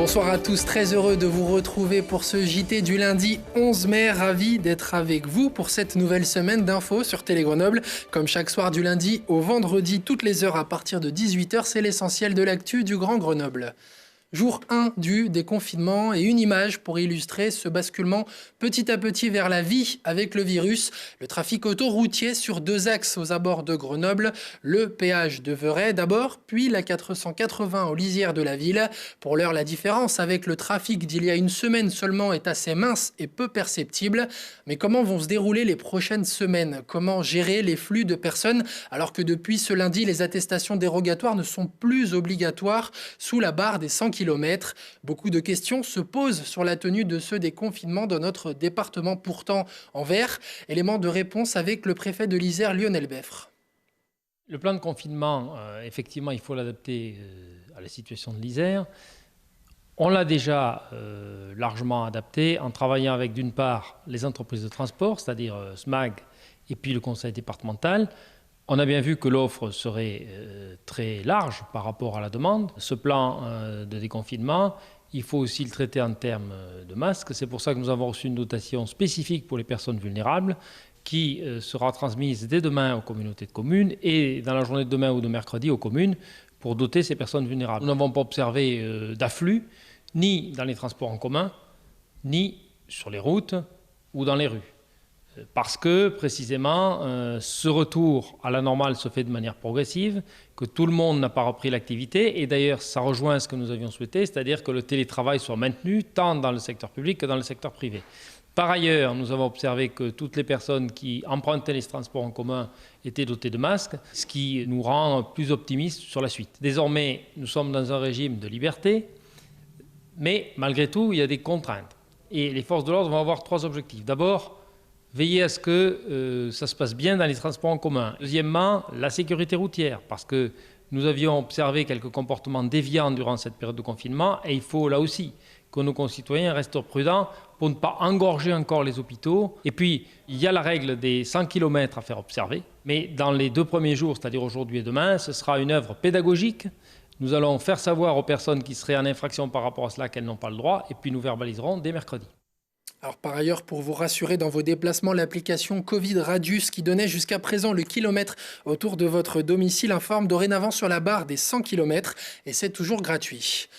Bonsoir à tous, très heureux de vous retrouver pour ce JT du lundi 11 mai. Ravi d'être avec vous pour cette nouvelle semaine d'infos sur Télé Grenoble. Comme chaque soir du lundi au vendredi, toutes les heures à partir de 18h, c'est l'essentiel de l'actu du Grand Grenoble. Jour 1 du déconfinement et une image pour illustrer ce basculement petit à petit vers la vie avec le virus. Le trafic autoroutier sur deux axes aux abords de Grenoble, le péage de Verret d'abord, puis la 480 aux lisières de la ville. Pour l'heure, la différence avec le trafic d'il y a une semaine seulement est assez mince et peu perceptible. Mais comment vont se dérouler les prochaines semaines? Comment gérer les flux de personnes alors que depuis ce lundi, les attestations dérogatoires ne sont plus obligatoires sous la barre des 100 km? Beaucoup de questions se posent sur la tenue de ce déconfinement dans notre département pourtant en vert. Élément de réponse avec le préfet de l'Isère, Lionel Beffre. Le plan de confinement, effectivement, il faut l'adapter à la situation de l'Isère. On l'a déjà largement adapté en travaillant avec, d'une part, les entreprises de transport, c'est-à-dire SMAG, et puis le conseil départemental. On a bien vu que l'offre serait très large par rapport à la demande. Ce plan de déconfinement, il faut aussi le traiter en termes de masques. C'est pour ça que nous avons reçu une dotation spécifique pour les personnes vulnérables qui sera transmise dès demain aux communautés de communes et dans la journée de demain ou de mercredi aux communes pour doter ces personnes vulnérables. Nous n'avons pas observé d'afflux, ni dans les transports en commun, ni sur les routes ou dans les rues. Parce que, précisément, ce retour à la normale se fait de manière progressive, que tout le monde n'a pas repris l'activité. Et d'ailleurs, ça rejoint ce que nous avions souhaité, c'est-à-dire que le télétravail soit maintenu tant dans le secteur public que dans le secteur privé. Par ailleurs, nous avons observé que toutes les personnes qui empruntaient les transports en commun étaient dotées de masques, ce qui nous rend plus optimistes sur la suite. Désormais, nous sommes dans un régime de liberté, mais malgré tout, il y a des contraintes. Et les forces de l'ordre vont avoir trois objectifs. D'abord, veiller à ce que ça se passe bien dans les transports en commun. Deuxièmement, la sécurité routière, parce que nous avions observé quelques comportements déviants durant cette période de confinement et il faut là aussi que nos concitoyens restent prudents pour ne pas engorger encore les hôpitaux. Et puis, il y a la règle des 100 km à faire observer, mais dans les 2 premiers jours, c'est-à-dire aujourd'hui et demain, ce sera une œuvre pédagogique. Nous allons faire savoir aux personnes qui seraient en infraction par rapport à cela qu'elles n'ont pas le droit et puis nous verbaliserons dès mercredi. Alors par ailleurs, pour vous rassurer dans vos déplacements, l'application Covid Radius qui donnait jusqu'à présent le kilomètre autour de votre domicile informe dorénavant sur la barre des 100 km et c'est toujours gratuit.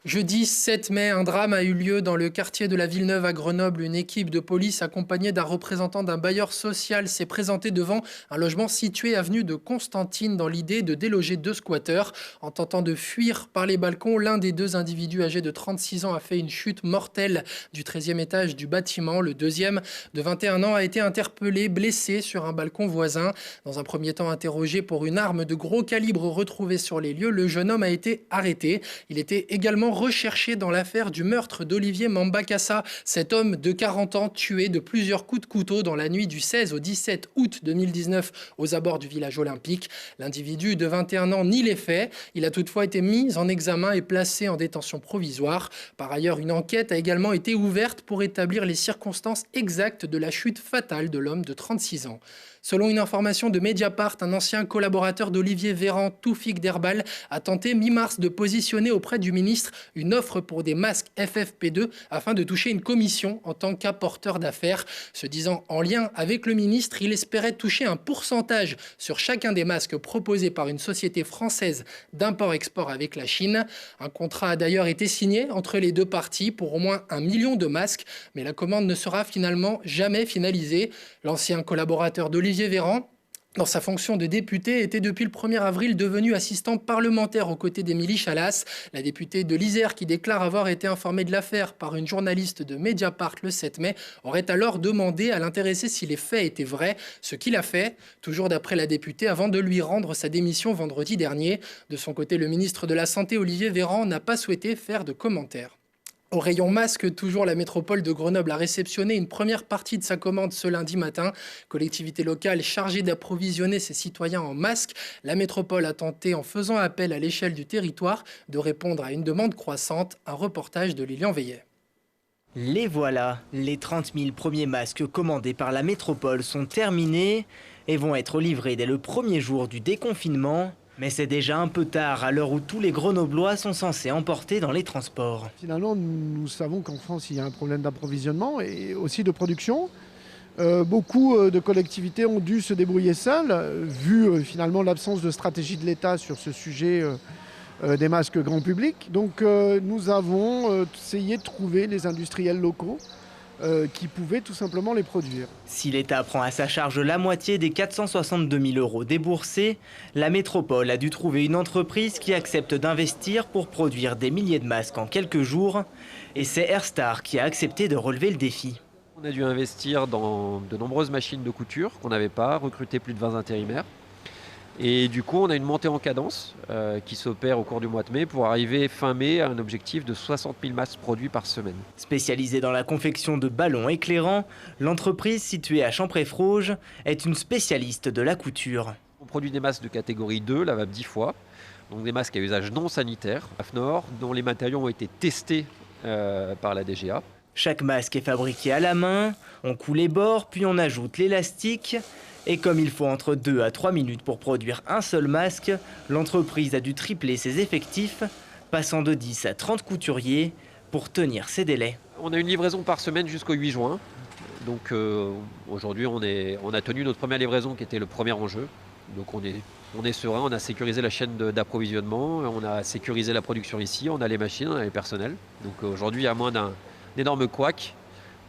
Jeudi 7 mai, un drame a eu lieu dans le quartier de la Villeneuve à Grenoble. Une équipe de police accompagnée d'un représentant d'un bailleur social s'est présentée devant un logement situé avenue de Constantine dans l'idée de déloger 2 squatteurs. En tentant de fuir par les balcons, l'un des 2 individus âgés de 36 ans a fait une chute mortelle du 13e étage du bâtiment. Le deuxième, de 21 ans, a été interpellé, blessé sur un balcon voisin. Dans un premier temps interrogé pour une arme de gros calibre retrouvée sur les lieux, le jeune homme a été arrêté. Il était également recherché dans l'affaire du meurtre d'Olivier Mambakassa, cet homme de 40 ans tué de plusieurs coups de couteau dans la nuit du 16 au 17 août 2019 aux abords du village olympique. L'individu de 21 ans nie les faits. Il a toutefois été mis en examen et placé en détention provisoire. Par ailleurs, une enquête a également été ouverte pour établir les circonstances exactes de la chute fatale de l'homme de 36 ans. Selon une information de Mediapart, un ancien collaborateur d'Olivier Véran, Toufik Derbal, a tenté mi-mars de positionner auprès du ministre une offre pour des masques FFP2 afin de toucher une commission en tant qu'apporteur d'affaires. Se disant en lien avec le ministre, il espérait toucher un pourcentage sur chacun des masques proposés par une société française d'import-export avec la Chine. Un contrat a d'ailleurs été signé entre les 2 parties pour au moins 1 million de masques, mais la commande ne sera finalement jamais finalisée. L'ancien collaborateur d'Olivier Véran, dans sa fonction de député, était depuis le 1er avril devenu assistant parlementaire aux côtés d'Émilie Chalas. La députée de l'Isère, qui déclare avoir été informée de l'affaire par une journaliste de Mediapart le 7 mai, aurait alors demandé à l'intéressé si les faits étaient vrais, ce qu'il a fait, toujours d'après la députée, avant de lui rendre sa démission vendredi dernier. De son côté, le ministre de la Santé, Olivier Véran, n'a pas souhaité faire de commentaires. Au rayon masque, toujours la métropole de Grenoble a réceptionné une première partie de sa commande ce lundi matin. Collectivité locale chargée d'approvisionner ses citoyens en masques, la métropole a tenté, en faisant appel à l'échelle du territoire, de répondre à une demande croissante. Un reportage de Lilian Veillet. Les voilà, les 30 000 premiers masques commandés par la métropole sont terminés et vont être livrés dès le premier jour du déconfinement. Mais c'est déjà un peu tard à l'heure où tous les Grenoblois sont censés emporter dans les transports. Finalement, nous savons qu'en France, il y a un problème d'approvisionnement et aussi de production. Beaucoup de collectivités ont dû se débrouiller seules, vu finalement l'absence de stratégie de l'État sur ce sujet des masques grand public. Donc nous avons essayé de trouver les industriels locaux qui pouvaient tout simplement les produire. Si l'État prend à sa charge la moitié des 462 000 € déboursés, la métropole a dû trouver une entreprise qui accepte d'investir pour produire des milliers de masques en quelques jours. Et c'est Airstar qui a accepté de relever le défi. On a dû investir dans de nombreuses machines de couture qu'on n'avait pas, recruter plus de 20 intérimaires. Et du coup, on a une montée en cadence qui s'opère au cours du mois de mai pour arriver fin mai à un objectif de 60 000 masques produits par semaine. Spécialisée dans la confection de ballons éclairants, l'entreprise située à Champré-Frauges est une spécialiste de la couture. On produit des masques de catégorie 2, lavables 10 fois, donc des masques à usage non sanitaire, AFNOR, dont les matériaux ont été testés par la DGA. Chaque masque est fabriqué à la main, on coud les bords, puis on ajoute l'élastique. Et comme il faut entre 2 à 3 minutes pour produire un seul masque, l'entreprise a dû tripler ses effectifs, passant de 10 à 30 couturiers pour tenir ses délais. On a une livraison par semaine jusqu'au 8 juin. Donc aujourd'hui, on a tenu notre première livraison qui était le premier enjeu. Donc on est serein, on a sécurisé la chaîne d'approvisionnement, on a sécurisé la production ici, on a les machines, on a les personnels. Donc aujourd'hui, à moins d'un énorme couac,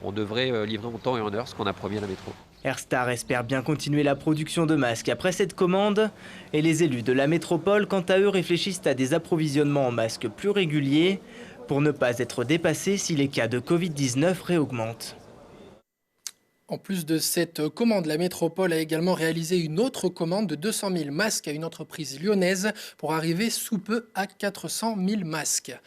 on devrait livrer en temps et en heure ce qu'on a promis à la métro. Airstar espère bien continuer la production de masques après cette commande. Et les élus de la métropole, quant à eux, réfléchissent à des approvisionnements en masques plus réguliers pour ne pas être dépassés si les cas de Covid-19 réaugmentent. En plus de cette commande, la métropole a également réalisé une autre commande de 200 000 masques à une entreprise lyonnaise pour arriver sous peu à 400 000 masques.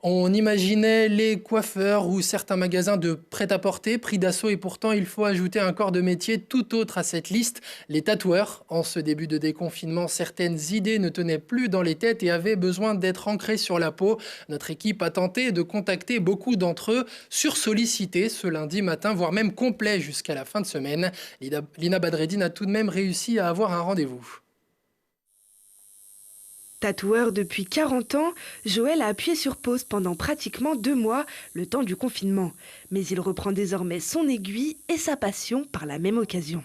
On imaginait les coiffeurs ou certains magasins de prêt-à-porter pris d'assaut et pourtant il faut ajouter un corps de métier tout autre à cette liste, les tatoueurs. En ce début de déconfinement, certaines idées ne tenaient plus dans les têtes et avaient besoin d'être ancrées sur la peau. Notre équipe a tenté de contacter beaucoup d'entre eux, sursollicités ce lundi matin, voire même complet jusqu'à la fin de semaine. Lina Badreddine a tout de même réussi à avoir un rendez-vous. Tatoueur depuis 40 ans, Joël a appuyé sur pause pendant pratiquement 2 mois, le temps du confinement. Mais il reprend désormais son aiguille et sa passion par la même occasion.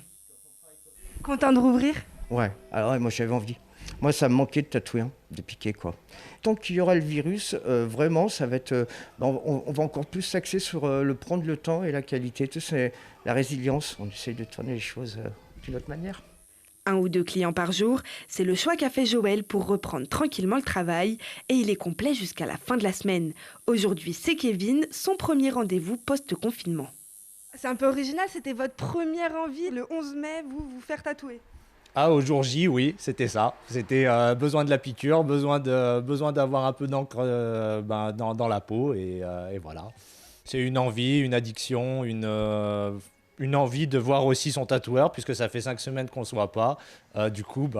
Content de rouvrir ? Ouais, alors moi j'avais envie. Moi ça me manquait de tatouer, de piquer quoi. Tant qu'il y aura le virus, vraiment ça va être... on va encore plus s'axer sur le prendre le temps et la qualité. Tout c'est la résilience, on essaye de tourner les choses d'une autre manière. 1 ou 2 clients par jour, c'est le choix qu'a fait Joël pour reprendre tranquillement le travail et il est complet jusqu'à la fin de la semaine. Aujourd'hui, c'est Kevin, son premier rendez-vous post-confinement. C'est un peu original, c'était votre première envie, le 11 mai, vous faire tatouer. Ah, au jour J, oui, c'était ça. C'était besoin de la piqûre, besoin d'avoir un peu d'encre dans la peau et voilà. C'est une envie, une addiction, une envie de voir aussi son tatoueur, puisque ça fait 5 semaines qu'on ne se voit pas. Du coup,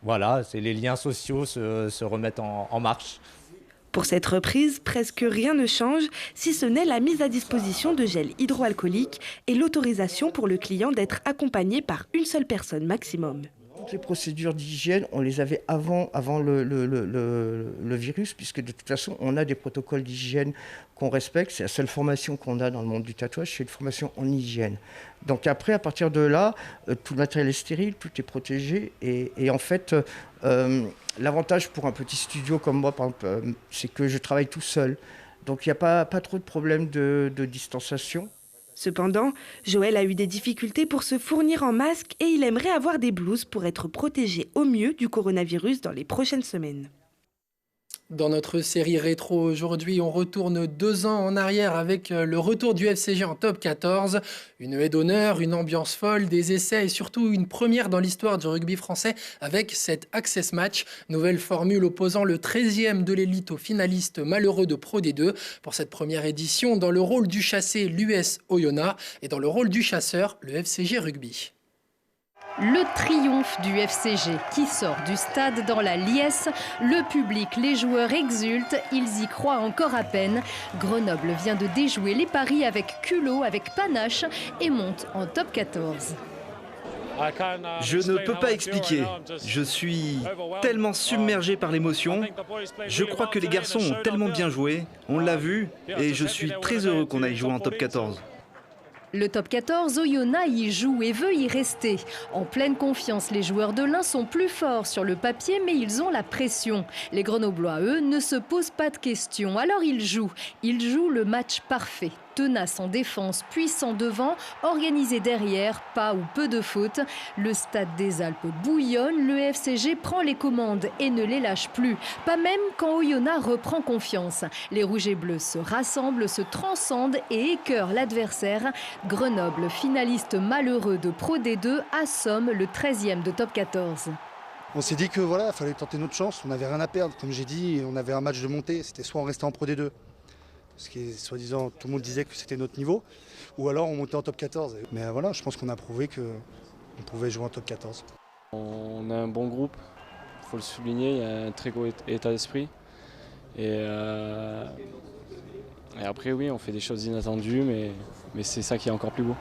voilà, c'est les liens sociaux se remettent en marche. Pour cette reprise, presque rien ne change, si ce n'est la mise à disposition de gel hydroalcoolique et l'autorisation pour le client d'être accompagné par une seule personne maximum. Toutes les procédures d'hygiène, on les avait avant le virus, puisque de toute façon, on a des protocoles d'hygiène qu'on respecte. C'est la seule formation qu'on a dans le monde du tatouage, c'est une formation en hygiène. Donc après, à partir de là, tout le matériel est stérile, tout est protégé. Et en fait, l'avantage pour un petit studio comme moi, par exemple, c'est que je travaille tout seul. Donc il n'y a pas trop de problèmes de distanciation. Cependant, Joël a eu des difficultés pour se fournir en masque et il aimerait avoir des blouses pour être protégé au mieux du coronavirus dans les prochaines semaines. Dans notre série rétro aujourd'hui, on retourne 2 ans en arrière avec le retour du FCG en top 14. Une haie d'honneur, une ambiance folle, des essais et surtout une première dans l'histoire du rugby français avec cet Access Match. Nouvelle formule opposant le 13e de l'élite au finaliste malheureux de Pro D2. Pour cette première édition, dans le rôle du chassé, l'US Oyonnax et dans le rôle du chasseur, le FCG Rugby. Le triomphe du FCG qui sort du stade dans la liesse. Le public, les joueurs exultent, ils y croient encore à peine. Grenoble vient de déjouer les paris avec culot, avec panache et monte en top 14. Je ne peux pas expliquer. Je suis tellement submergé par l'émotion. Je crois que les garçons ont tellement bien joué, on l'a vu, et je suis très heureux qu'on aille jouer en top 14. Le top 14, Oyonnax y joue et veut y rester. En pleine confiance, les joueurs de l'Ain sont plus forts sur le papier, mais ils ont la pression. Les Grenoblois, eux, ne se posent pas de questions. Alors ils jouent. Ils jouent le match parfait. Tenace en défense, puissant devant, organisé derrière, pas ou peu de fautes. Le stade des Alpes bouillonne, le FCG prend les commandes et ne les lâche plus. Pas même quand Oyonnax reprend confiance. Les rouges et bleus se rassemblent, se transcendent et écœurent l'adversaire. Grenoble, finaliste malheureux de Pro D2, assomme le 13e de top 14. On s'est dit que voilà, il fallait tenter notre chance, on n'avait rien à perdre. Comme j'ai dit, on avait un match de montée, c'était soit on restait en Pro D2, ce qui est soi-disant, tout le monde disait que c'était notre niveau, ou alors on montait en top 14. Mais voilà, je pense qu'on a prouvé qu'on pouvait jouer en top 14. On a un bon groupe, il faut le souligner, il y a un très gros état d'esprit. Et après oui, on fait des choses inattendues, mais c'est ça qui est encore plus beau.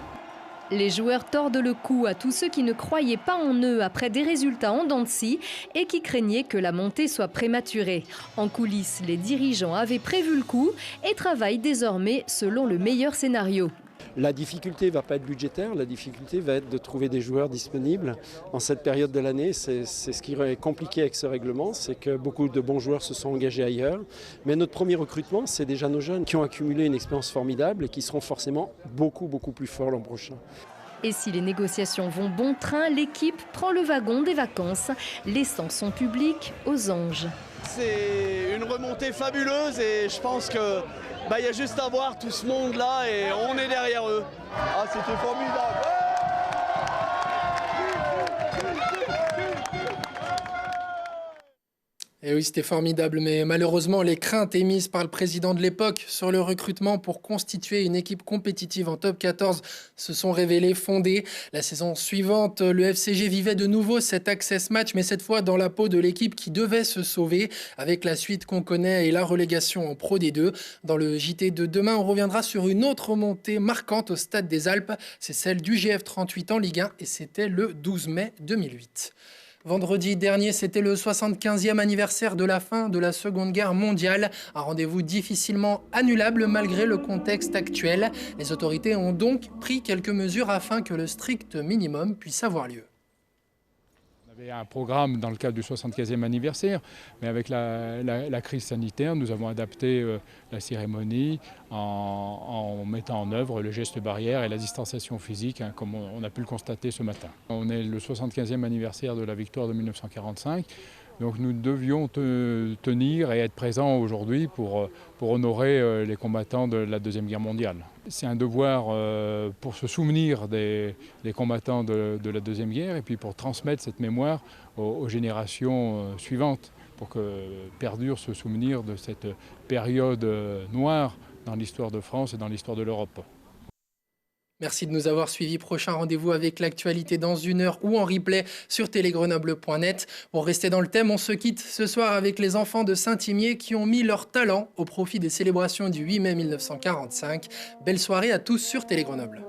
Les joueurs tordent le cou à tous ceux qui ne croyaient pas en eux après des résultats en dents de scie et qui craignaient que la montée soit prématurée. En coulisses, les dirigeants avaient prévu le coup et travaillent désormais selon le meilleur scénario. La difficulté ne va pas être budgétaire, la difficulté va être de trouver des joueurs disponibles en cette période de l'année. C'est ce qui est compliqué avec ce règlement, c'est que beaucoup de bons joueurs se sont engagés ailleurs. Mais notre premier recrutement, c'est déjà nos jeunes qui ont accumulé une expérience formidable et qui seront forcément beaucoup plus forts l'an prochain. Et si les négociations vont bon train, l'équipe prend le wagon des vacances, laissant son public aux anges. C'est une remontée fabuleuse et je pense que y a juste à voir tout ce monde-là et on est derrière eux. Ah, c'était formidable. Et oui, c'était formidable, mais malheureusement, les craintes émises par le président de l'époque sur le recrutement pour constituer une équipe compétitive en top 14 se sont révélées fondées. La saison suivante, le FCG vivait de nouveau cet access match, mais cette fois dans la peau de l'équipe qui devait se sauver avec la suite qu'on connaît et la relégation en Pro D2. Dans le JT de demain, on reviendra sur une autre montée marquante au Stade des Alpes. C'est celle du GF 38 en Ligue 1 et c'était le 12 mai 2008. Vendredi dernier, c'était le 75e anniversaire de la fin de la Seconde Guerre mondiale. Un rendez-vous difficilement annulable malgré le contexte actuel. Les autorités ont donc pris quelques mesures afin que le strict minimum puisse avoir lieu. On avait un programme dans le cadre du 75e anniversaire, mais avec la crise sanitaire, nous avons adapté la cérémonie en mettant en œuvre le geste barrière et la distanciation physique, comme on a pu le constater ce matin. On est le 75e anniversaire de la victoire de 1945. Donc nous devions tenir et être présents aujourd'hui pour honorer les combattants de la Deuxième Guerre mondiale. C'est un devoir pour se souvenir des combattants de la Deuxième Guerre et puis pour transmettre cette mémoire aux générations suivantes, pour que perdure ce souvenir de cette période noire dans l'histoire de France et dans l'histoire de l'Europe. Merci de nous avoir suivis. Prochain rendez-vous avec l'actualité dans 1 heure ou en replay sur télégrenoble.net. Pour rester dans le thème, on se quitte ce soir avec les enfants de Saint-Imier qui ont mis leur talent au profit des célébrations du 8 mai 1945. Belle soirée à tous sur Télégrenoble.